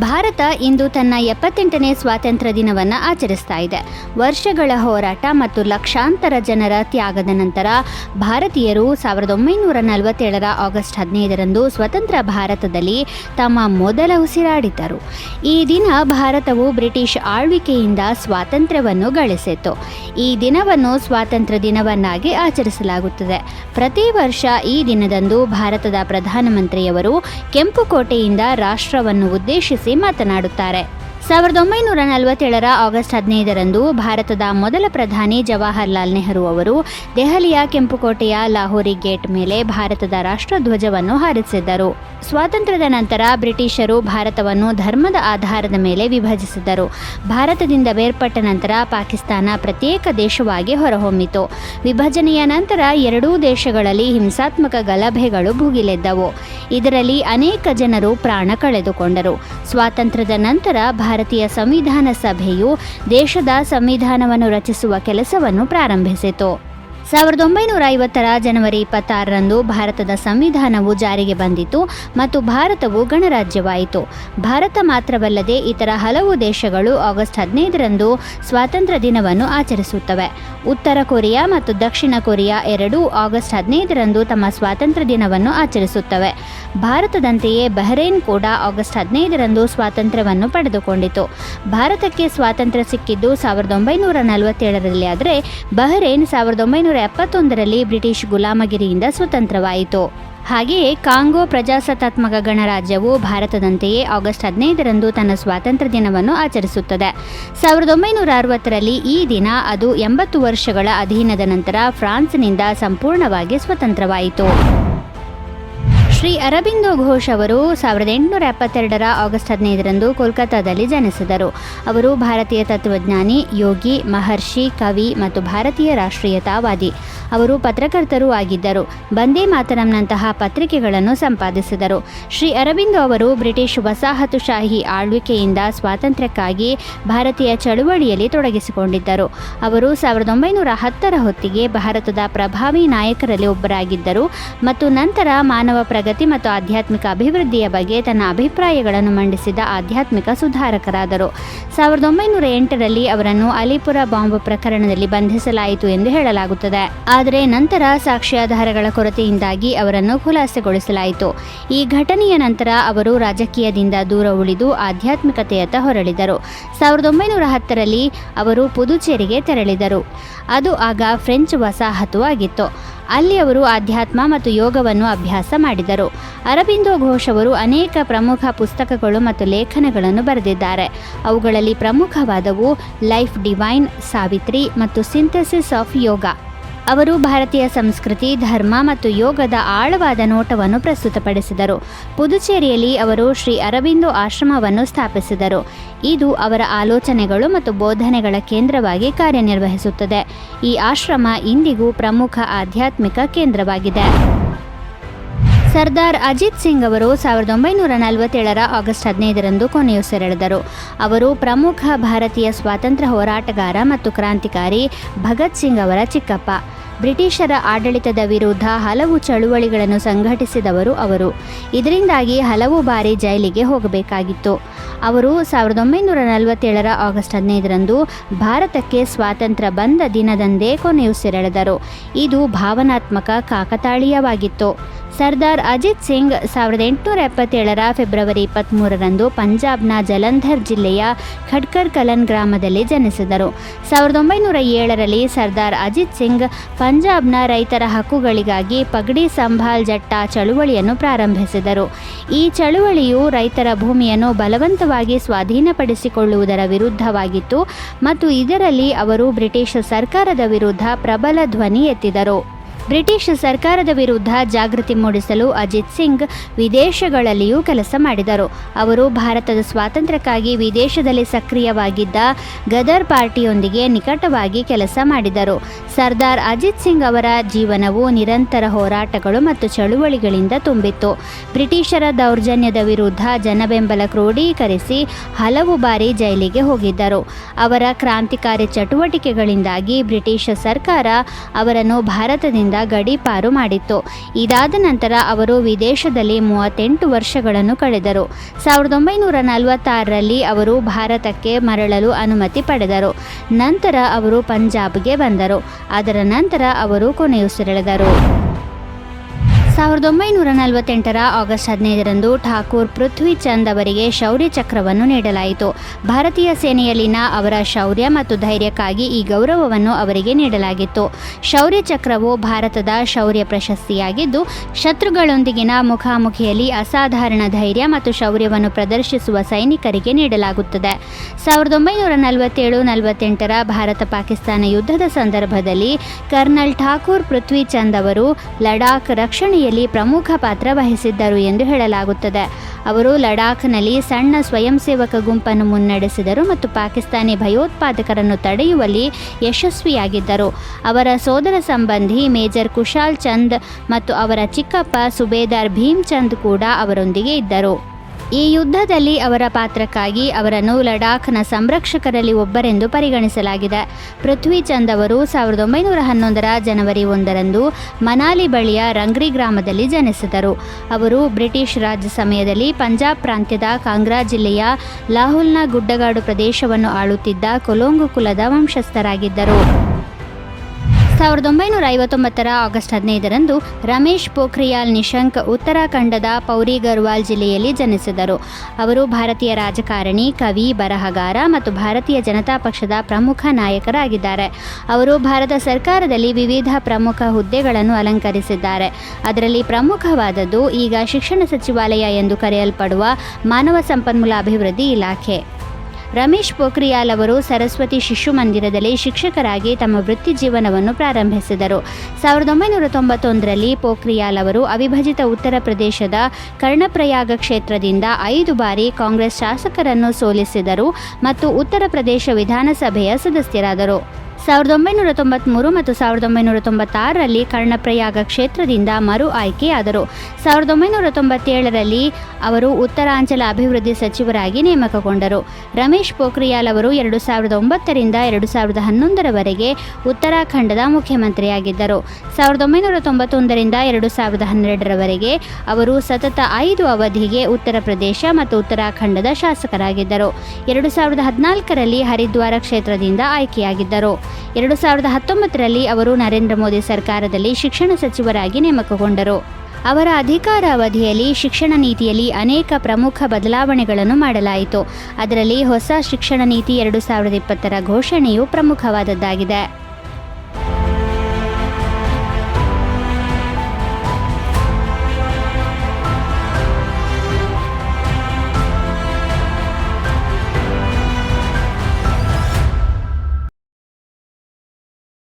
ಭಾರತ ಇಂದು ತನ್ನ 78ನೇ ಸ್ವಾತಂತ್ರ್ಯ ದಿನವನ್ನು ಆಚರಿಸ್ತಾ ಇದೆ. ವರ್ಷಗಳ ಹೋರಾಟ ಮತ್ತು ಲಕ್ಷಾಂತರ ಜನರ ತ್ಯಾಗದ ನಂತರ ಭಾರತೀಯರು 1947ರ ಆಗಸ್ಟ್ 15ರಂದು ಸ್ವತಂತ್ರ ಭಾರತದಲ್ಲಿ ತಮ್ಮ ಮೊದಲ ಉಸಿರಾಡಿದರು. ಈ ದಿನ ಭಾರತವು ಬ್ರಿಟಿಷ್ ಆಳ್ವಿಕೆಯಿಂದ ಸ್ವಾತಂತ್ರ್ಯವನ್ನು ಗಳಿಸಿತು. ಈ ದಿನವನ್ನು ಸ್ವಾತಂತ್ರ್ಯ ದಿನವನ್ನಾಗಿ ಆಚರಿಸಲಾಗುತ್ತದೆ. ಪ್ರತಿ ವರ್ಷ ಈ ದಿನದಂದು ಭಾರತದ ಪ್ರಧಾನಮಂತ್ರಿಯವರು ಕೆಂಪುಕೋಟೆಯಿಂದ ರಾಷ್ಟ್ರವನ್ನು ಉದ್ದೇಶಿಸಿ ಮಾತನಾಡುತ್ತಾರೆ. 1947ರ ಆಗಸ್ಟ್ 15ರಂದು ಭಾರತದ ಮೊದಲ ಪ್ರಧಾನಿ ಜವಾಹರ್ಲಾಲ್ ನೆಹರು ಅವರು ದೆಹಲಿಯ ಕೆಂಪುಕೋಟೆಯ ಲಾಹೋರಿ ಗೇಟ್ ಮೇಲೆ ಭಾರತದ ರಾಷ್ಟ್ರಧ್ವಜವನ್ನು ಹಾರಿಸಿದ್ದರು. ಸ್ವಾತಂತ್ರ್ಯದ ನಂತರ ಬ್ರಿಟಿಷರು ಭಾರತವನ್ನು ಧರ್ಮದ ಆಧಾರದ ಮೇಲೆ ವಿಭಜಿಸಿದರು. ಭಾರತದಿಂದ ಬೇರ್ಪಟ್ಟ ನಂತರ ಪಾಕಿಸ್ತಾನ ಪ್ರತ್ಯೇಕ ದೇಶವಾಗಿ ಹೊರಹೊಮ್ಮಿತು. ವಿಭಜನೆಯ ನಂತರ ಎರಡೂ ದೇಶಗಳಲ್ಲಿ ಹಿಂಸಾತ್ಮಕ ಗಲಭೆಗಳು ಭುಗಿಲೆದ್ದವು. ಇದರಲ್ಲಿ ಅನೇಕ ಜನರು ಪ್ರಾಣ ಕಳೆದುಕೊಂಡರು. ಸ್ವಾತಂತ್ರ್ಯದ ನಂತರ ಭಾರತೀಯ ಸಂವಿಧಾನ ಸಭೆಯು ದೇಶದ ಸಂವಿಧಾನವನ್ನು ರಚಿಸುವ ಕೆಲಸವನ್ನು ಪ್ರಾರಂಭಿಸಿತು. 1950ರ ಜನವರಿ 26ರಂದು ಭಾರತದ ಸಂವಿಧಾನವು ಜಾರಿಗೆ ಬಂದಿತು ಮತ್ತು ಭಾರತವು ಗಣರಾಜ್ಯವಾಯಿತು. ಭಾರತ ಮಾತ್ರವಲ್ಲದೆ ಇತರ ಹಲವು ದೇಶಗಳು ಆಗಸ್ಟ್ 15ರಂದು ಸ್ವಾತಂತ್ರ್ಯ ದಿನವನ್ನು ಆಚರಿಸುತ್ತವೆ. ಉತ್ತರ ಕೊರಿಯಾ ಮತ್ತು ದಕ್ಷಿಣ ಕೊರಿಯಾ ಎರಡೂ ಆಗಸ್ಟ್ 15ರಂದು ತಮ್ಮ ಸ್ವಾತಂತ್ರ್ಯ ದಿನವನ್ನು ಆಚರಿಸುತ್ತವೆ. ಭಾರತದಂತೆಯೇ ಬಹ್ರೇನ್ ಕೂಡ ಆಗಸ್ಟ್ 15ರಂದು ಸ್ವಾತಂತ್ರ್ಯವನ್ನು ಪಡೆದುಕೊಂಡಿತು. ಭಾರತಕ್ಕೆ ಸ್ವಾತಂತ್ರ್ಯ ಸಿಕ್ಕಿದ್ದು 1947ರಲ್ಲಿ, ಆದರೆ ಬಹ್ರೇನ್ 1971ರಲ್ಲಿ ಬ್ರಿಟಿಷ್ ಗುಲಾಮಗಿರಿಯಿಂದ ಸ್ವತಂತ್ರವಾಯಿತು. ಹಾಗೆಯೇ ಕಾಂಗೋ ಪ್ರಜಾಸತ್ತಾತ್ಮಕ ಗಣರಾಜ್ಯವು ಭಾರತದಂತೆಯೇ ಆಗಸ್ಟ್ 15ರಂದು ತನ್ನ ಸ್ವಾತಂತ್ರ್ಯ ದಿನವನ್ನು ಆಚರಿಸುತ್ತದೆ. 1960ರಲ್ಲಿ ಈ ದಿನ ಅದು 80 ವರ್ಷಗಳ ಅಧೀನದ ನಂತರ ಫ್ರಾನ್ಸ್ನಿಂದ ಸಂಪೂರ್ಣವಾಗಿ ಸ್ವತಂತ್ರವಾಯಿತು. ಶ್ರೀ ಅರಬಿಂದೋ ಘೋಷ್ ಅವರು 1872ರ ಆಗಸ್ಟ್ 15ರಂದು ಕೋಲ್ಕತ್ತಾದಲ್ಲಿ ಜನಿಸಿದರು. ಅವರು ಭಾರತೀಯ ತತ್ವಜ್ಞಾನಿ, ಯೋಗಿ, ಮಹರ್ಷಿ, ಕವಿ ಮತ್ತು ಭಾರತೀಯ ರಾಷ್ಟ್ರೀಯತಾವಾದಿ. ಅವರು ಪತ್ರಕರ್ತರೂ ಆಗಿದ್ದರು. ಬಂದೇ ಮಾತರಂನಂತಹ ಪತ್ರಿಕೆಗಳನ್ನು ಸಂಪಾದಿಸಿದರು. ಶ್ರೀ ಅರಬಿಂದೋ ಅವರು ಬ್ರಿಟಿಷ್ ವಸಾಹತುಶಾಹಿ ಆಳ್ವಿಕೆಯಿಂದ ಸ್ವಾತಂತ್ರ್ಯಕ್ಕಾಗಿ ಭಾರತೀಯ ಚಳುವಳಿಯಲ್ಲಿ ತೊಡಗಿಸಿಕೊಂಡಿದ್ದರು. ಅವರು 1910ರ ಹೊತ್ತಿಗೆ ಭಾರತದ ಪ್ರಭಾವಿ ನಾಯಕರಲ್ಲಿ ಒಬ್ಬರಾಗಿದ್ದರು ಮತ್ತು ನಂತರ ಮಾನವ ಪ್ರಗತಿ ಮತ್ತು ಆಧ್ಯಾತ್ಮಿಕ ಅಭಿವೃದ್ಧಿಯ ಬಗ್ಗೆ ತನ್ನ ಅಭಿಪ್ರಾಯಗಳನ್ನು ಮಂಡಿಸಿದ ಆಧ್ಯಾತ್ಮಿಕ ಸುಧಾರಕರಾದರು. 1908ರಲ್ಲಿ ಅವರನ್ನು ಅಲಿಪುರ ಬಾಂಬ್ ಪ್ರಕರಣದಲ್ಲಿ ಬಂಧಿಸಲಾಯಿತು ಎಂದು ಹೇಳಲಾಗುತ್ತದೆ. ಆದರೆ ನಂತರ ಸಾಕ್ಷ್ಯಾಧಾರಗಳ ಕೊರತೆಯಿಂದಾಗಿ ಅವರನ್ನು ಖುಲಾಸೆಗೊಳಿಸಲಾಯಿತು. ಈ ಘಟನೆಯ ನಂತರ ಅವರು ರಾಜಕೀಯದಿಂದ ದೂರ ಉಳಿದು ಆಧ್ಯಾತ್ಮಿಕತೆಯತ್ತ ಹೊರಳಿದರು. 1910ರಲ್ಲಿ ಅವರು ಪುದುಚೇರಿಗೆ ತೆರಳಿದರು. ಅದು ಆಗ ಫ್ರೆಂಚ್ ವಸಾಹತು ಆಗಿತ್ತು. ಅಲ್ಲಿ ಅವರು ಆಧ್ಯಾತ್ಮ ಮತ್ತು ಯೋಗವನ್ನು ಅಭ್ಯಾಸ ಮಾಡಿದರು. ಅರಬಿಂದೋ ಘೋಷ್ ಅವರು ಅನೇಕ ಪ್ರಮುಖ ಪುಸ್ತಕಗಳು ಮತ್ತು ಲೇಖನಗಳನ್ನು ಬರೆದಿದ್ದಾರೆ. ಅವುಗಳಲ್ಲಿ ಪ್ರಮುಖವಾದವು ಲೈಫ್ ಡಿವೈನ್, ಸಾವಿತ್ರಿ ಮತ್ತು ಸಿಂಥೆಸಿಸ್ ಆಫ್ ಯೋಗ. ಅವರು ಭಾರತೀಯ ಸಂಸ್ಕೃತಿ, ಧರ್ಮ ಮತ್ತು ಯೋಗದ ಆಳವಾದ ನೋಟವನ್ನು ಪ್ರಸ್ತುತಪಡಿಸಿದರು. ಪುದುಚೇರಿಯಲ್ಲಿ ಅವರು ಶ್ರೀ ಅರಬಿಂದೋ ಆಶ್ರಮವನ್ನು ಸ್ಥಾಪಿಸಿದರು. ಇದು ಅವರ ಆಲೋಚನೆಗಳು ಮತ್ತು ಬೋಧನೆಗಳ ಕೇಂದ್ರವಾಗಿ ಕಾರ್ಯನಿರ್ವಹಿಸುತ್ತದೆ. ಈ ಆಶ್ರಮ ಇಂದಿಗೂ ಪ್ರಮುಖ ಆಧ್ಯಾತ್ಮಿಕ ಕೇಂದ್ರವಾಗಿದೆ. ಸರ್ದಾರ್ ಅಜಿತ್ ಸಿಂಗ್ ಅವರು 1947ರ ಆಗಸ್ಟ್ 15ರಂದು ಕೊನೆಯುಸಿರೆಳೆದರು. ಅವರು ಪ್ರಮುಖ ಭಾರತೀಯ ಸ್ವಾತಂತ್ರ್ಯ ಹೋರಾಟಗಾರ ಮತ್ತು ಕ್ರಾಂತಿಕಾರಿ ಭಗತ್ ಸಿಂಗ್ ಅವರ ಚಿಕ್ಕಪ್ಪ. ಬ್ರಿಟಿಷರ ಆಡಳಿತದ ವಿರುದ್ಧ ಹಲವು ಚಳುವಳಿಗಳನ್ನು ಸಂಘಟಿಸಿದವರು ಅವರು. ಇದರಿಂದಾಗಿ ಹಲವು ಬಾರಿ ಜೈಲಿಗೆ ಹೋಗಬೇಕಾಗಿತ್ತು. ಅವರು 1947ರ ಆಗಸ್ಟ್ 15ರಂದು ಭಾರತಕ್ಕೆ ಸ್ವಾತಂತ್ರ್ಯ ಬಂದ ದಿನದಂದೇ ಕೊನೆಯುಸಿರೆಳೆದರು. ಇದು ಭಾವನಾತ್ಮಕ ಕಾಕತಾಳೀಯವಾಗಿತ್ತು. ಸರ್ದಾರ್ ಅಜಿತ್ ಸಿಂಗ್ 1877ರ ಫೆಬ್ರವರಿ 23ರಂದು ಪಂಜಾಬ್ನ ಜಲಂಧರ್ ಜಿಲ್ಲೆಯ ಖಡ್ಕರ್ ಕಲನ್ ಗ್ರಾಮದಲ್ಲಿ ಜನಿಸಿದರು. 1907ರಲ್ಲಿ ಸರ್ದಾರ್ ಅಜಿತ್ ಸಿಂಗ್ ಪಂಜಾಬ್ನ ರೈತರ ಹಕ್ಕುಗಳಿಗಾಗಿ ಪಗಡಿ ಸಂಭಾಲ್ ಜಟ್ಟ ಚಳುವಳಿಯನ್ನು ಪ್ರಾರಂಭಿಸಿದರು. ಈ ಚಳುವಳಿಯು ರೈತರ ಭೂಮಿಯನ್ನು ಬಲವಂತವಾಗಿ ಸ್ವಾಧೀನಪಡಿಸಿಕೊಳ್ಳುವುದರ ವಿರುದ್ಧವಾಗಿತ್ತು ಮತ್ತು ಇದರಲ್ಲಿ ಅವರು ಬ್ರಿಟಿಷ್ ಸರ್ಕಾರದ ವಿರುದ್ಧ ಪ್ರಬಲ ಧ್ವನಿ ಎತ್ತಿದರು. ಬ್ರಿಟಿಷ್ ಸರ್ಕಾರದ ವಿರುದ್ಧ ಜಾಗೃತಿ ಮೂಡಿಸಲು ಅಜಿತ್ ಸಿಂಗ್ ವಿದೇಶಗಳಲ್ಲಿಯೂ ಕೆಲಸ ಮಾಡಿದರು. ಅವರು ಭಾರತದ ಸ್ವಾತಂತ್ರ್ಯಕ್ಕಾಗಿ ವಿದೇಶದಲ್ಲಿ ಸಕ್ರಿಯವಾಗಿದ್ದ ಗದರ್ ಪಾರ್ಟಿಯೊಂದಿಗೆ ನಿಕಟವಾಗಿ ಕೆಲಸ ಮಾಡಿದರು. ಸರ್ದಾರ್ ಅಜಿತ್ ಸಿಂಗ್ ಅವರ ಜೀವನವು ನಿರಂತರ ಹೋರಾಟಗಳು ಮತ್ತು ಚಳುವಳಿಗಳಿಂದ ತುಂಬಿತ್ತು. ಬ್ರಿಟಿಷರ ದೌರ್ಜನ್ಯದ ವಿರುದ್ಧ ಜನಬೆಂಬಲ ಕ್ರೋಢೀಕರಿಸಿ ಹಲವು ಬಾರಿ ಜೈಲಿಗೆ ಹೋಗಿದ್ದರು. ಅವರ ಕ್ರಾಂತಿಕಾರಿ ಚಟುವಟಿಕೆಗಳಿಂದಾಗಿ ಬ್ರಿಟಿಷ್ ಸರ್ಕಾರ ಅವರನ್ನು ಭಾರತದಿಂದ ಗಡೀಪಾರು ಮಾಡಿತ್ತು. ಇದಾದ ನಂತರ ಅವರು ವಿದೇಶದಲ್ಲಿ 38 ವರ್ಷಗಳನ್ನು ಕಳೆದರು. 1946ರಲ್ಲಿ ಅವರು ಭಾರತಕ್ಕೆ ಮರಳಲು ಅನುಮತಿ ಪಡೆದರು. ನಂತರ ಅವರು ಪಂಜಾಬ್ಗೆ ಬಂದರು. ಅದರ ನಂತರ ಅವರು ಕೊನೆಯುಸಿರೆಳೆದರು. 1948ರ ಆಗಸ್ಟ್ 15ರಂದು ಠಾಕೂರ್ ಪೃಥ್ವಿ ಚಂದ್ ಅವರಿಗೆ ಶೌರ್ಯ ಚಕ್ರವನ್ನು ನೀಡಲಾಯಿತು. ಭಾರತೀಯ ಸೇನೆಯಲ್ಲಿನ ಅವರ ಶೌರ್ಯ ಮತ್ತು ಧೈರ್ಯಕ್ಕಾಗಿ ಈ ಗೌರವವನ್ನು ಅವರಿಗೆ ನೀಡಲಾಗಿತ್ತು. ಶೌರ್ಯ ಚಕ್ರವು ಭಾರತದ ಶೌರ್ಯ ಪ್ರಶಸ್ತಿಯಾಗಿದ್ದು, ಶತ್ರುಗಳೊಂದಿಗಿನ ಮುಖಾಮುಖಿಯಲ್ಲಿ ಅಸಾಧಾರಣ ಧೈರ್ಯ ಮತ್ತು ಶೌರ್ಯವನ್ನು ಪ್ರದರ್ಶಿಸುವ ಸೈನಿಕರಿಗೆ ನೀಡಲಾಗುತ್ತದೆ. 1947-48ರ ಭಾರತ-ಪಾಕಿಸ್ತಾನ ಯುದ್ಧದ ಸಂದರ್ಭದಲ್ಲಿ ಕರ್ನಲ್ ಠಾಕೂರ್ ಪೃಥ್ವಿ ಚಂದ್ ಅವರು ಲಡಾಖ್ ರಕ್ಷಣೆಯಲ್ಲಿ ಪ್ರಮುಖ ಪಾತ್ರ ವಹಿಸಿದ್ದರು ಎಂದು ಹೇಳಲಾಗುತ್ತದೆ. ಅವರು ಲಡಾಖ್ನಲ್ಲಿ ಸಣ್ಣ ಸ್ವಯಂ ಸೇವಕ ಗುಂಪನ್ನು ಮುನ್ನಡೆಸಿದರು ಮತ್ತು ಪಾಕಿಸ್ತಾನಿ ಭಯೋತ್ಪಾದಕರನ್ನು ತಡೆಯುವಲ್ಲಿ ಯಶಸ್ವಿಯಾಗಿದ್ದರು. ಅವರ ಸೋದರ ಸಂಬಂಧಿ ಮೇಜರ್ ಕುಶಾಲ್ ಚಂದ್ ಮತ್ತು ಅವರ ಚಿಕ್ಕಪ್ಪ ಸುಬೇದಾರ್ ಭೀಮ್ ಚಂದ್ ಕೂಡ ಅವರೊಂದಿಗೆ ಇದ್ದರು. ಈ ಯುದ್ಧದಲ್ಲಿ ಅವರ ಪಾತ್ರಕ್ಕಾಗಿ ಅವರನ್ನು ಲಡಾಖ್ನ ಸಂರಕ್ಷಕರಲ್ಲಿ ಒಬ್ಬರೆಂದು ಪರಿಗಣಿಸಲಾಗಿದೆ. ಪೃಥ್ವಿ ಚಂದ್ ಅವರು 1911ರ ಜನವರಿ 1ರಂದು ಮನಾಲಿ ಬಳಿಯ ರಂಗ್ರಿ ಗ್ರಾಮದಲ್ಲಿ ಜನಿಸಿದರು. ಅವರು ಬ್ರಿಟಿಷ್ ರಾಜ್ ಸಮಯದಲ್ಲಿ ಪಂಜಾಬ್ ಪ್ರಾಂತ್ಯದ ಕಾಂಗ್ರಾ ಜಿಲ್ಲೆಯ ಲಾಹುಲ್ನ ಗುಡ್ಡಗಾಡು ಪ್ರದೇಶವನ್ನು ಆಳುತ್ತಿದ್ದ ಕೊಲೊಂಗು ಕುಲದ ವಂಶಸ್ಥರಾಗಿದ್ದರು. 1959ರ ಆಗಸ್ಟ್ 15ರಂದು ರಮೇಶ್ ಪೋಖ್ರಿಯಾಲ್ ನಿಶಂಕ್ ಉತ್ತರಾಖಂಡದ ಪೌರಿ ಗರ್ವಾಲ್ ಜಿಲ್ಲೆಯಲ್ಲಿ ಜನಿಸಿದರು. ಅವರು ಭಾರತೀಯ ರಾಜಕಾರಣಿ, ಕವಿ, ಬರಹಗಾರ ಮತ್ತು ಭಾರತೀಯ ಜನತಾ ಪಕ್ಷದ ಪ್ರಮುಖ ನಾಯಕರಾಗಿದ್ದಾರೆ. ಅವರು ಭಾರತ ಸರ್ಕಾರದಲ್ಲಿ ವಿವಿಧ ಪ್ರಮುಖ ಹುದ್ದೆಗಳನ್ನು ಅಲಂಕರಿಸಿದ್ದಾರೆ. ಅದರಲ್ಲಿ ಪ್ರಮುಖವಾದದ್ದು ಈಗ ಶಿಕ್ಷಣ ಸಚಿವಾಲಯ ಎಂದು ಕರೆಯಲ್ಪಡುವ ಮಾನವ ಸಂಪನ್ಮೂಲ ಅಭಿವೃದ್ಧಿ ಇಲಾಖೆ. ರಮೇಶ್ ಪೋಖ್ರಿಯಾಲ್ ಅವರು ಸರಸ್ವತಿ ಶಿಶು ಮಂದಿರದಲ್ಲಿ ಶಿಕ್ಷಕರಾಗಿ ತಮ್ಮ ವೃತ್ತಿ ಜೀವನವನ್ನು ಪ್ರಾರಂಭಿಸಿದರು. 1991ರಲ್ಲಿ ಪೋಖ್ರಿಯಾಲ್ ಅವರು ಅವಿಭಜಿತ ಉತ್ತರ ಪ್ರದೇಶದ ಕರ್ಣಪ್ರಯಾಗ ಕ್ಷೇತ್ರದಿಂದ 5 ಬಾರಿ ಕಾಂಗ್ರೆಸ್ ಶಾಸಕರನ್ನು ಸೋಲಿಸಿದರು ಮತ್ತು ಉತ್ತರ ಪ್ರದೇಶ ವಿಧಾನಸಭೆಯ ಸದಸ್ಯರಾದರು. 1993 ಮತ್ತು 1996ರಲ್ಲಿ ಕರ್ಣಪ್ರಯಾಗ ಕ್ಷೇತ್ರದಿಂದ ಮರು ಆಯ್ಕೆಯಾದರು. 1997ರಲ್ಲಿ ಅವರು ಉತ್ತರಾಂಚಲ ಅಭಿವೃದ್ಧಿ ಸಚಿವರಾಗಿ ನೇಮಕಗೊಂಡರು. ರಮೇಶ್ ಪೋಖ್ರಿಯಾಲ್ ಅವರು 2009ರಿಂದ 2011ರವರೆಗೆ ಉತ್ತರಾಖಂಡದ ಮುಖ್ಯಮಂತ್ರಿಯಾಗಿದ್ದರು. 1991ರಿಂದ 2012ರವರೆಗೆ ಅವರು ಸತತ 5 ಅವಧಿಗೆ ಉತ್ತರ ಪ್ರದೇಶ ಮತ್ತು ಉತ್ತರಾಖಂಡದ ಶಾಸಕರಾಗಿದ್ದರು. 2014ರಲ್ಲಿ ಹರಿದ್ವಾರ ಕ್ಷೇತ್ರದಿಂದ ಆಯ್ಕೆಯಾಗಿದ್ದರು. 2019ರಲ್ಲಿ ಅವರು ನರೇಂದ್ರ ಮೋದಿ ಸರ್ಕಾರದಲ್ಲಿ ಶಿಕ್ಷಣ ಸಚಿವರಾಗಿ ನೇಮಕಗೊಂಡರು. ಅವರ ಅಧಿಕಾರಾವಧಿಯಲ್ಲಿ ಶಿಕ್ಷಣ ನೀತಿಯಲ್ಲಿ ಅನೇಕ ಪ್ರಮುಖ ಬದಲಾವಣೆಗಳನ್ನು ಮಾಡಲಾಯಿತು. ಅದರಲ್ಲಿ ಹೊಸ ಶಿಕ್ಷಣ ನೀತಿ 2020ರ ಘೋಷಣೆಯು ಪ್ರಮುಖವಾದದ್ದಾಗಿದೆ.